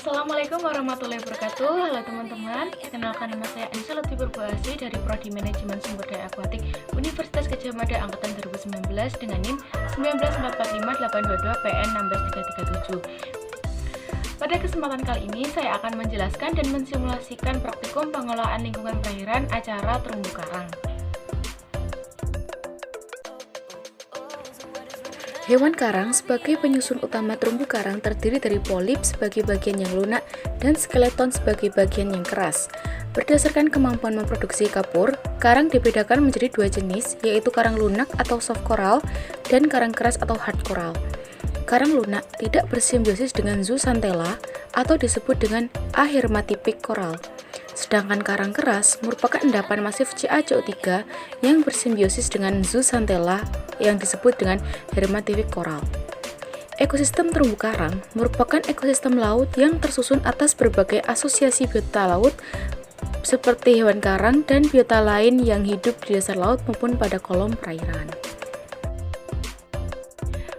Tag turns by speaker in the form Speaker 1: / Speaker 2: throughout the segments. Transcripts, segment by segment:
Speaker 1: Assalamualaikum warahmatullahi wabarakatuh. Halo teman-teman, kenalkan nama saya Anissa Lutfi Purboasih dari Prodi Manajemen Sumber Daya Akuatik Universitas Gadjah Mada Angkatan 2019 dengan NIM 1945822 PN 16337. Pada kesempatan kali ini saya akan menjelaskan dan mensimulasikan praktikum pengelolaan lingkungan perairan acara terumbu karang.
Speaker 2: Hewan karang sebagai penyusun utama terumbu karang terdiri dari polip sebagai bagian yang lunak dan skeleton sebagai bagian yang keras. Berdasarkan kemampuan memproduksi kapur, karang dibedakan menjadi dua jenis, yaitu karang lunak atau soft coral dan karang keras atau hard coral. Karang lunak tidak bersimbiosis dengan zooxanthella atau disebut dengan ahermatipic coral. Sedangkan karang keras merupakan endapan masif CaCO3 yang bersimbiosis dengan zooxanthella yang disebut dengan hermatipic coral. Ekosistem terumbu karang merupakan ekosistem laut yang tersusun atas berbagai asosiasi biota laut seperti hewan karang dan biota lain yang hidup di dasar laut maupun pada kolom perairan.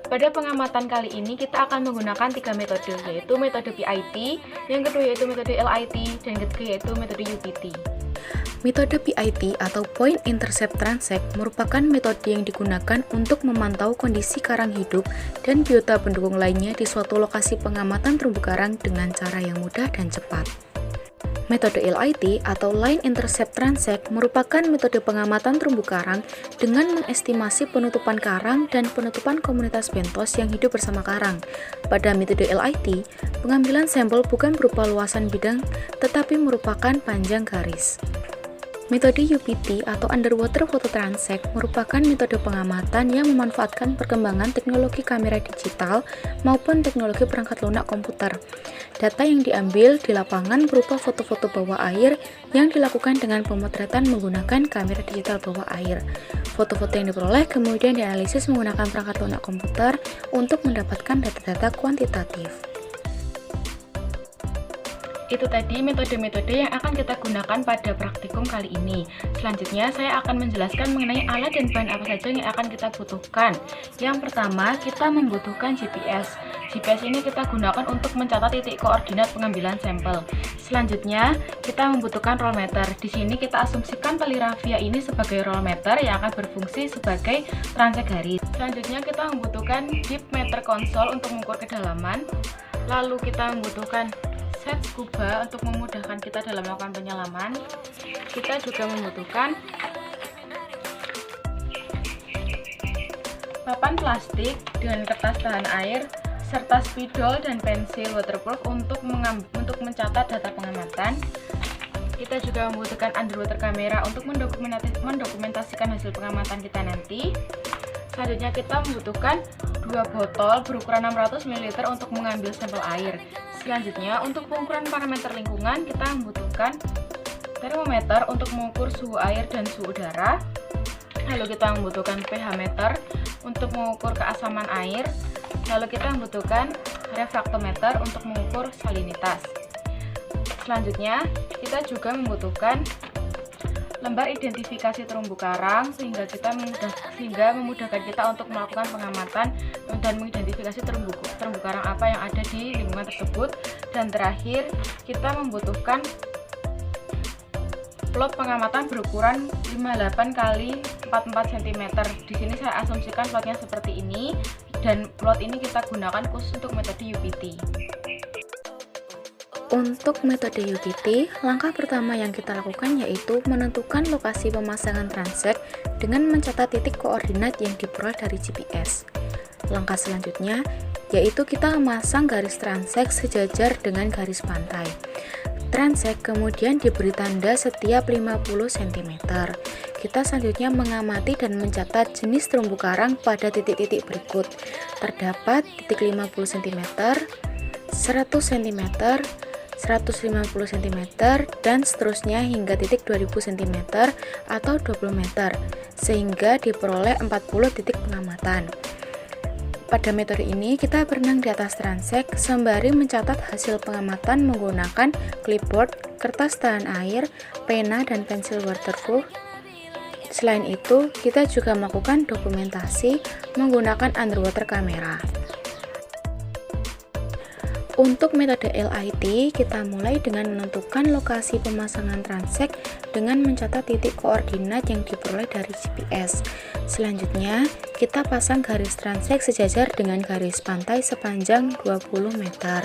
Speaker 1: Pada pengamatan kali ini kita akan menggunakan 3 metode, yaitu metode PIT, yang kedua yaitu metode LIT, dan ketiga yaitu metode UPT.
Speaker 2: Metode PIT atau Point Intercept Transect merupakan metode yang digunakan untuk memantau kondisi karang hidup dan biota pendukung lainnya di suatu lokasi pengamatan terumbu karang dengan cara yang mudah dan cepat. Metode LIT atau Line Intercept Transect merupakan metode pengamatan terumbu karang dengan mengestimasi penutupan karang dan penutupan komunitas bentos yang hidup bersama karang. Pada metode LIT, pengambilan sampel bukan berupa luasan bidang tetapi merupakan panjang garis. Metode UPT atau Underwater Photo Transect merupakan metode pengamatan yang memanfaatkan perkembangan teknologi kamera digital maupun teknologi perangkat lunak komputer. Data yang diambil di lapangan berupa foto-foto bawah air yang dilakukan dengan pemotretan menggunakan kamera digital bawah air. Foto-foto yang diperoleh kemudian dianalisis menggunakan perangkat lunak komputer untuk mendapatkan data-data kuantitatif.
Speaker 1: Itu tadi metode-metode yang akan kita gunakan pada praktikum kali ini. Selanjutnya saya akan menjelaskan mengenai alat dan bahan apa saja yang akan kita butuhkan. Yang pertama, kita membutuhkan GPS. GPS ini kita gunakan untuk mencatat titik koordinat pengambilan sampel. Selanjutnya, kita membutuhkan rollmeter. Di sini kita asumsikan tali rafia ini sebagai rollmeter yang akan berfungsi sebagai transek garis. Selanjutnya, kita membutuhkan depth meter konsol untuk mengukur kedalaman. Lalu kita membutuhkan set scuba untuk memudahkan kita dalam melakukan penyelaman. Kita juga membutuhkan papan plastik dengan kertas tahan air serta spidol dan pensil waterproof untuk mencatat data pengamatan. Kita juga membutuhkan underwater kamera untuk mendokumentasikan hasil pengamatan kita nanti. Selanjutnya kita membutuhkan 2 botol berukuran 600 ml untuk mengambil sampel air. Selanjutnya, untuk pengukuran parameter lingkungan, kita membutuhkan termometer untuk mengukur suhu air dan suhu udara. Lalu kita membutuhkan pH meter untuk mengukur keasaman air. Lalu kita membutuhkan refraktometer untuk mengukur salinitas. Selanjutnya, kita juga membutuhkan lembar identifikasi terumbu karang sehingga memudahkan kita untuk melakukan pengamatan dan mengidentifikasi terumbu karang apa yang ada di lingkungan tersebut. Dan terakhir, kita membutuhkan plot pengamatan berukuran 58 x 44 cm. Di sini saya asumsikan plotnya seperti ini, dan plot ini kita gunakan khusus untuk metode UPT.
Speaker 2: Untuk metode UPT, langkah pertama yang kita lakukan yaitu menentukan lokasi pemasangan transect dengan mencatat titik koordinat yang diperoleh dari GPS. Langkah selanjutnya yaitu kita memasang garis transect sejajar dengan garis pantai. Transect kemudian diberi tanda setiap 50 cm. Kita selanjutnya mengamati dan mencatat jenis terumbu karang pada titik-titik berikut. Terdapat titik 50 cm, 100 cm, 150 cm, dan seterusnya hingga titik 2000 cm atau 20 meter, sehingga diperoleh 40 titik pengamatan. Pada metode ini, kita berenang di atas transect sembari mencatat hasil pengamatan menggunakan clipboard, kertas tahan air, pena, dan pensil waterproof. Selain itu, kita juga melakukan dokumentasi menggunakan underwater kamera. Untuk metode LIT, kita mulai dengan menentukan lokasi pemasangan transek dengan mencatat titik koordinat yang diperoleh dari GPS. Selanjutnya, kita pasang garis transek sejajar dengan garis pantai sepanjang 20 meter.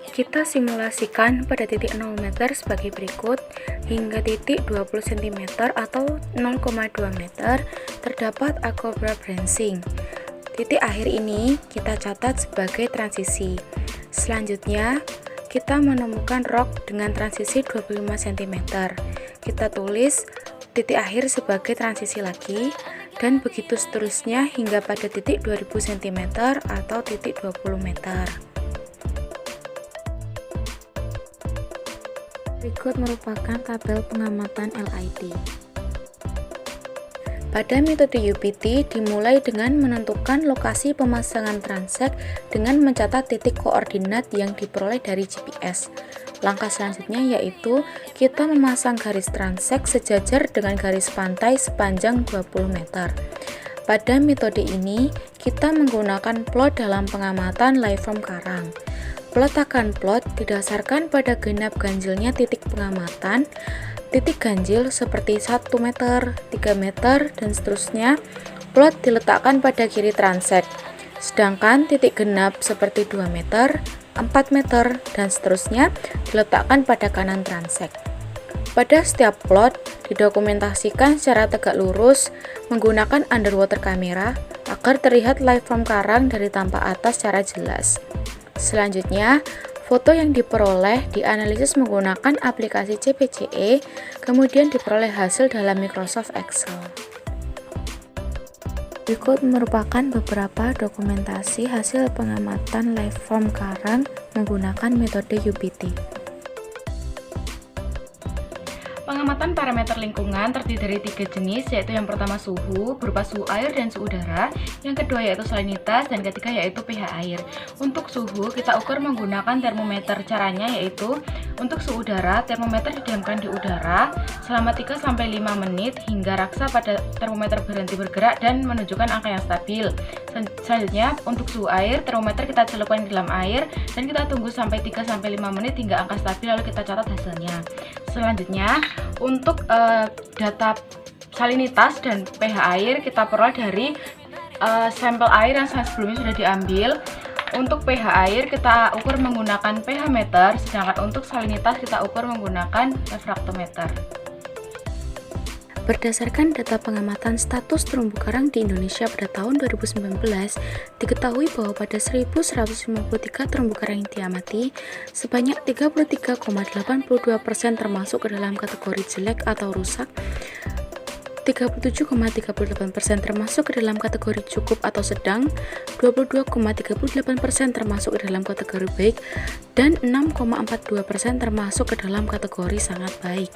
Speaker 2: Kita simulasikan pada titik 0 meter sebagai berikut. Hingga titik 20 cm atau 0,2 meter terdapat aquabra branching. Titik akhir ini kita catat sebagai transisi. Selanjutnya, kita menemukan rock dengan transisi 25 cm. Kita tulis titik akhir sebagai transisi lagi, dan begitu seterusnya hingga pada titik 2000 cm atau titik 20 meter. Berikut merupakan tabel pengamatan LIT. Pada metode UPT dimulai dengan menentukan lokasi pemasangan transek dengan mencatat titik koordinat yang diperoleh dari GPS. Langkah selanjutnya yaitu kita memasang garis transek sejajar dengan garis pantai sepanjang 20 meter. Pada metode ini, kita menggunakan plot dalam pengamatan liveform karang. Peletakan plot didasarkan pada genap ganjilnya titik pengamatan. Titik ganjil seperti 1 meter, 3 meter, dan seterusnya, plot diletakkan pada kiri transek. Sedangkan titik genap seperti 2 meter, 4 meter, dan seterusnya diletakkan pada kanan transek. Pada setiap plot didokumentasikan secara tegak lurus menggunakan underwater kamera agar terlihat liveform karang dari tampak atas secara jelas. Selanjutnya, foto yang diperoleh dianalisis menggunakan aplikasi CPCE, kemudian diperoleh hasil dalam Microsoft Excel. Berikut merupakan beberapa dokumentasi hasil pengamatan liveform karang menggunakan metode UPT.
Speaker 1: Pengamatan parameter lingkungan terdiri dari 3 jenis, yaitu yang pertama suhu, berupa suhu air dan suhu udara, yang kedua yaitu salinitas, dan ketiga yaitu pH air. Untuk suhu, kita ukur menggunakan termometer. Caranya yaitu, untuk suhu udara, termometer didiamkan di udara selama 3-5 menit hingga raksa pada termometer berhenti bergerak dan menunjukkan angka yang stabil. Selanjutnya, untuk suhu air, termometer kita celupkan di dalam air dan kita tunggu sampai 3-5 menit hingga angka stabil, lalu kita catat hasilnya. Selanjutnya, untuk data salinitas dan pH air kita peroleh dari sampel air yang sebelumnya sudah diambil. Untuk pH air kita ukur menggunakan pH meter, sedangkan untuk salinitas kita ukur menggunakan refraktometer.
Speaker 2: Berdasarkan data pengamatan status terumbu karang di Indonesia pada tahun 2019, diketahui bahwa pada 1.153 terumbu karang yang diamati, sebanyak 33,82% termasuk ke dalam kategori jelek atau rusak, 37,38% termasuk ke dalam kategori cukup atau sedang, 22,38% termasuk ke dalam kategori baik, dan 6,42% termasuk ke dalam kategori sangat baik.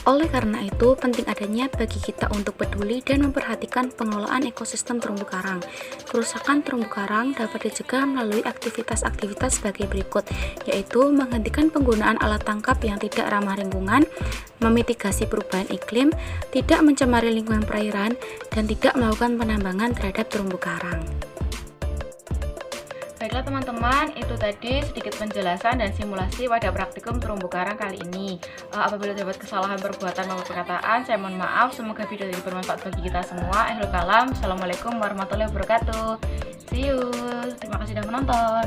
Speaker 2: Oleh karena itu, penting adanya bagi kita untuk peduli dan memperhatikan pengelolaan ekosistem terumbu karang. Kerusakan terumbu karang dapat dicegah melalui aktivitas-aktivitas sebagai berikut, yaitu menghentikan penggunaan alat tangkap yang tidak ramah lingkungan, memitigasi perubahan iklim, tidak mencemari lingkungan perairan, dan tidak melakukan penambangan terhadap terumbu karang.
Speaker 1: Baiklah teman-teman, itu tadi sedikit penjelasan dan simulasi pada praktikum terumbu karang kali ini. Apabila terdapat kesalahan perbuatan maupun perkataan, saya mohon maaf. Semoga video ini bermanfaat bagi kita semua. Akhirul kalam, Assalamualaikum warahmatullahi wabarakatuh. See you. Terima kasih sudah menonton.